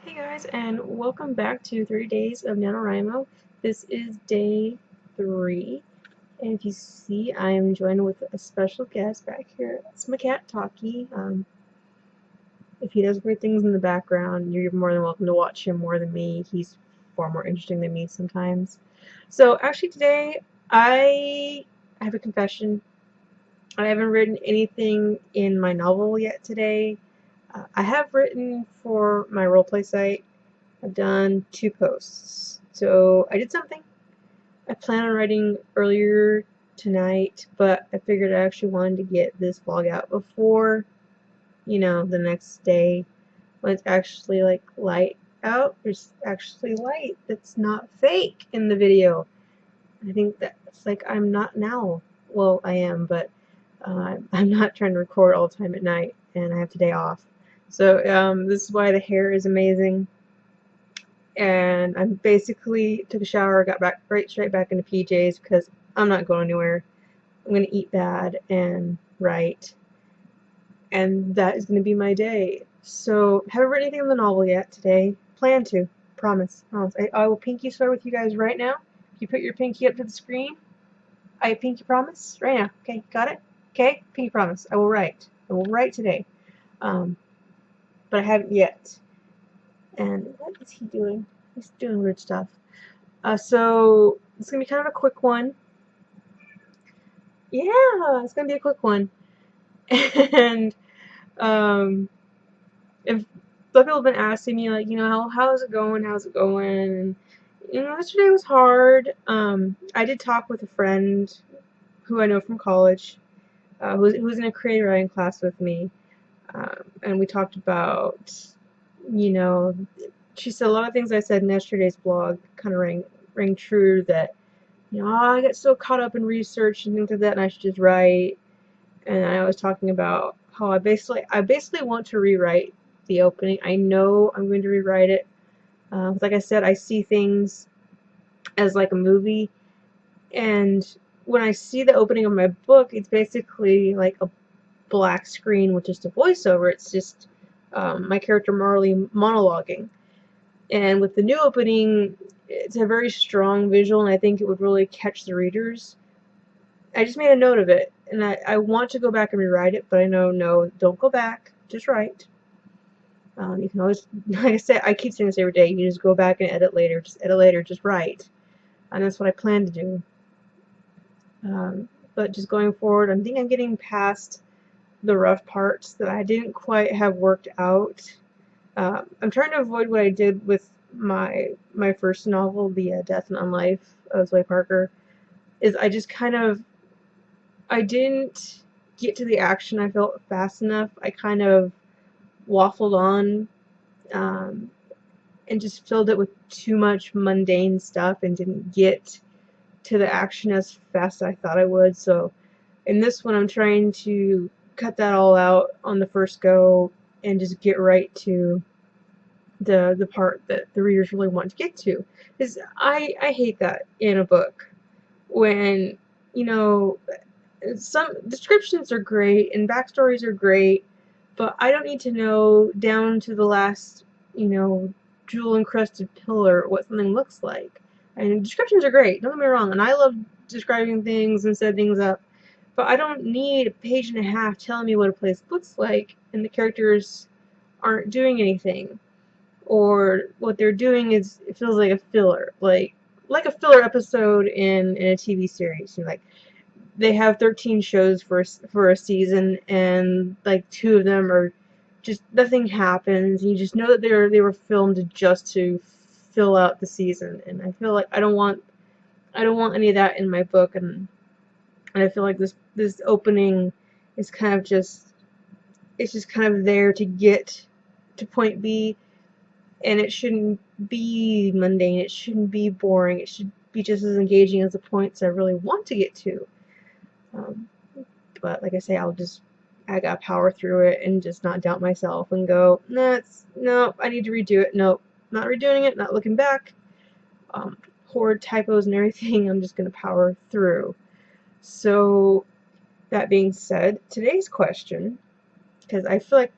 Hey guys, and welcome back to 3 Days of NaNoWriMo. This is day 3, and if you see, I am joined with a special guest back here. It's my cat, Taki. If he does weird things in the background, you're more than welcome to watch him more than me. He's far more interesting than me sometimes. So actually today, I have a confession. I haven't written anything in my novel yet today. I have written for my roleplay site. I've done 2 posts. So I did something. I plan on writing earlier tonight, but I figured I actually wanted to get this vlog out before, the next day when it's actually like light out. There's actually light that's not fake in the video. I think that's like I'm not now. Well, I am, but I'm not trying to record all the time at night, and I have today off. So this is why the hair is amazing. And I basically took a shower, got back straight back into PJs because I'm not going anywhere. I'm gonna eat bad and write, and that is gonna be my day. So haven't written anything in the novel yet today. Plan to. Promise. Promise. I will pinky swear with you guys right now. If you put your pinky up to the screen, I pinky promise right now. Okay, got it? Okay, pinky promise. I will write. I will write today. But I haven't yet. And what is he doing? He's doing weird stuff. So it's gonna be kind of a quick one. Yeah, it's gonna be a quick one. And if some people have been asking me like, how's it going? How's it going? And yesterday was hard. I did talk with a friend who I know from college, who was in a creative writing class with me, and we talked about, she said a lot of things I said in yesterday's blog kind of rang true, that I get so caught up in research and things like that, and I should just write. And I was talking about how I basically want to rewrite the opening. I know I'm going to rewrite it. Like I said, I see things as like a movie, and when I see the opening of my book, it's basically like a black screen with just a voiceover. It's just my character Marley monologuing. And with the new opening, it's a very strong visual, and I think it would really catch the readers. I just made a note of it, and I want to go back and rewrite it, but I know, no, don't go back, just write. You can always, like I said, I keep saying this every day, you just go back and edit later, just write. And that's what I plan to do. But just going forward, I think I'm getting past the rough parts that I didn't quite have worked out. I'm trying to avoid what I did with my first novel, The Death and Unlife of Zoe Parker, is I just I didn't get to the action I felt fast enough. I kind of waffled on and just filled it with too much mundane stuff and didn't get to the action as fast as I thought I would. So in this one, I'm trying to cut that all out on the first go and just get right to the part that the readers really want to get to. Because I hate that in a book when, some descriptions are great and backstories are great, but I don't need to know down to the last, jewel encrusted pillar what something looks like. And descriptions are great, don't get me wrong, and I love describing things and setting things up, but I don't need a page and a half telling me what a place looks like and the characters aren't doing anything, or what they're doing is, it feels like a filler, like a filler episode in a TV series. Like they have 13 shows for a season, and like 2 of them are just nothing happens. You just know that they were filmed just to fill out the season, and I feel like I don't want any of that in my book, and I feel like this opening is kind of just, it's just kind of there to get to point B, and it shouldn't be mundane, it shouldn't be boring, it should be just as engaging as the points I really want to get to. But like I say, I gotta power through it and just not doubt myself and go, no, I need to redo it. Nope, not redoing it, not looking back. Horrid typos and everything, I'm just gonna power through. So that being said, today's question, because I feel like,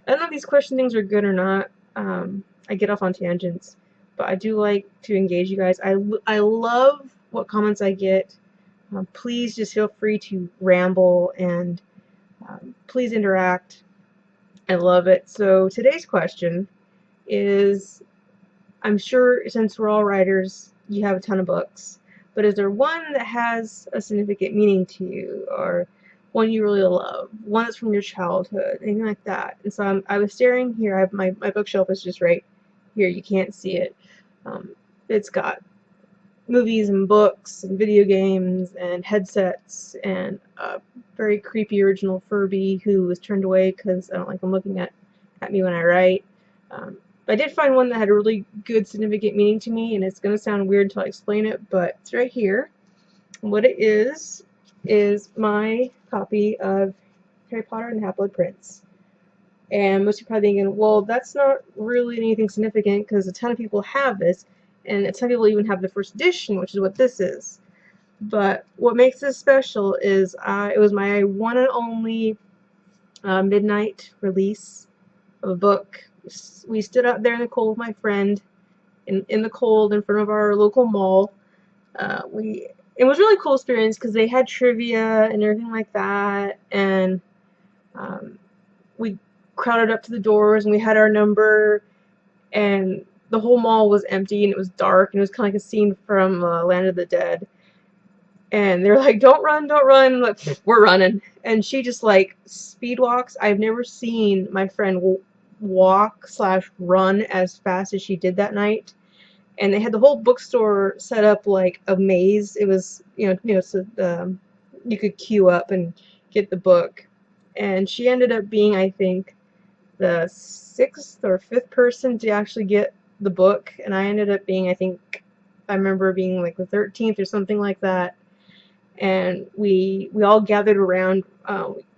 I don't know if these question things are good or not. I get off on tangents, but I do like to engage you guys. I love what comments I get. Please just feel free to ramble and please interact. I love it. So today's question is, I'm sure since we're all writers, you have a ton of books, but is there one that has a significant meaning to you, or one you really love, one that's from your childhood, anything like that? And so I was staring here. I have my bookshelf is just right here. You can't see it. It's got movies and books and video games and headsets and a very creepy original Furby who was turned away because I don't like him looking at me when I write. But I did find one that had a really good significant meaning to me, and it's going to sound weird until I explain it, but it's right here. And what it is my copy of Harry Potter and the Half-Blood Prince. And most people are thinking, well, that's not really anything significant because a ton of people have this, and a ton of people even have the first edition, which is what this is. But what makes this special is it was my one and only midnight release of a book. We stood out there in the cold with my friend, in the cold in front of our local mall. It was a really cool experience because they had trivia and everything like that, and we crowded up to the doors and we had our number, and the whole mall was empty and it was dark and it was kind of like a scene from Land of the Dead. And they're like, don't run, don't run. Like, we're running. And she just like speed walks. I've never seen my friend walk/run as fast as she did that night. And they had the whole bookstore set up like a maze. It was, so you could queue up and get the book. And she ended up being, I think, the 6th or 5th person to actually get the book. And I ended up being, I remember being like the 13th or something like that. And we all gathered around.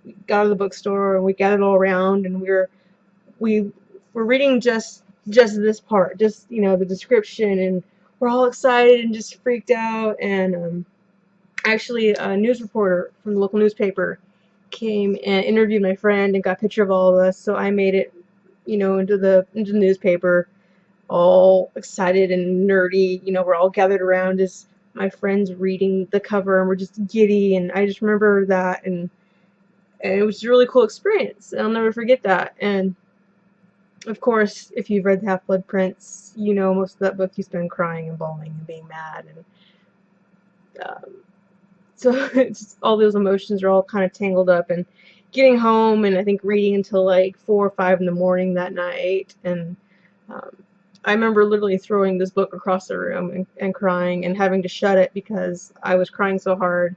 We got out of the bookstore and we gathered all around, and we were reading just this part, just the description, and we're all excited and just freaked out. And actually, a news reporter from the local newspaper came and interviewed my friend and got a picture of all of us. So I made it, into the newspaper, all excited and nerdy. We're all gathered around as my friend's reading the cover, and we're just giddy. And I just remember that, and it was a really cool experience. I'll never forget that. And of course, if you've read The Half-Blood Prince, most of that book you spend crying and bawling and being mad, and so it's all those emotions are all kind of tangled up. And getting home, and I think reading until like 4 or 5 in the morning that night, and I remember literally throwing this book across the room and crying and having to shut it because I was crying so hard.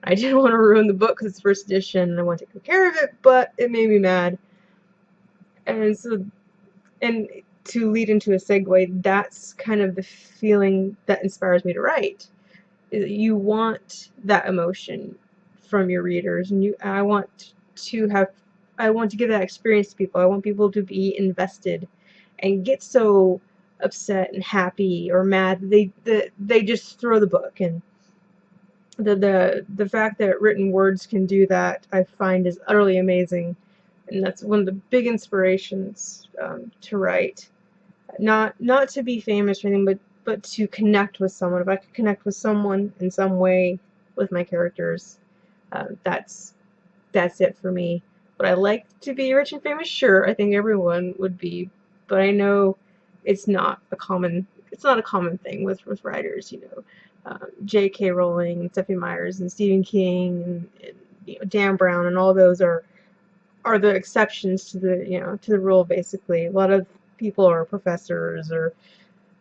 I didn't want to ruin the book because it's first edition and I want to take care of it, but it made me mad. And so, and to lead into a segue, that's kind of the feeling that inspires me to write. Is that you want that emotion from your readers, and I want to give that experience to people. I want people to be invested and get so upset and happy or mad that they just throw the book. And the fact that written words can do that, I find, is utterly amazing. And that's one of the big inspirations to write. Not to be famous or anything, but to connect with someone. If I could connect with someone in some way with my characters, that's it for me. Would I like to be rich and famous? Sure, I think everyone would be, but I know it's not a common thing with writers. J.K. Rowling and Stephanie Meyers and Stephen King and Dan Brown, and all those are the exceptions to the rule. Basically, a lot of people are professors or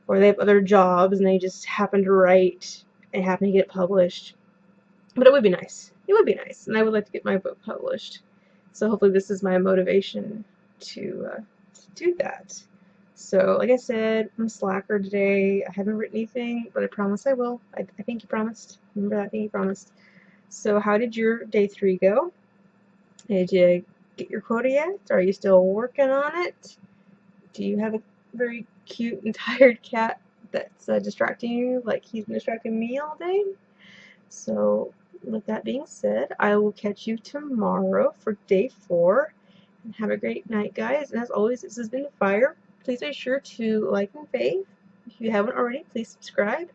they have other jobs and they just happen to write and happen to get published. But it would be nice. It would be nice, and I would like to get my book published. So hopefully this is my motivation to do that. So like I said, I'm a slacker today. I haven't written anything, but I promise I will. I think you promised. Remember that thing you promised. So how did your day 3 go? Did you get your quota yet? Are you still working on it? Do you have a very cute and tired cat that's distracting you like he's been distracting me all day? So with that being said, I will catch you tomorrow for day 4. And have a great night, guys. And as always, this has been Fire Please make sure to like and fave. If you haven't already, please subscribe.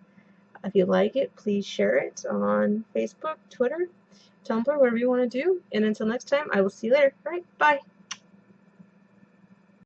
If you like it, please share it on Facebook, Twitter, Tumblr, whatever you want to do. And until next time, I will see you later. All right, bye.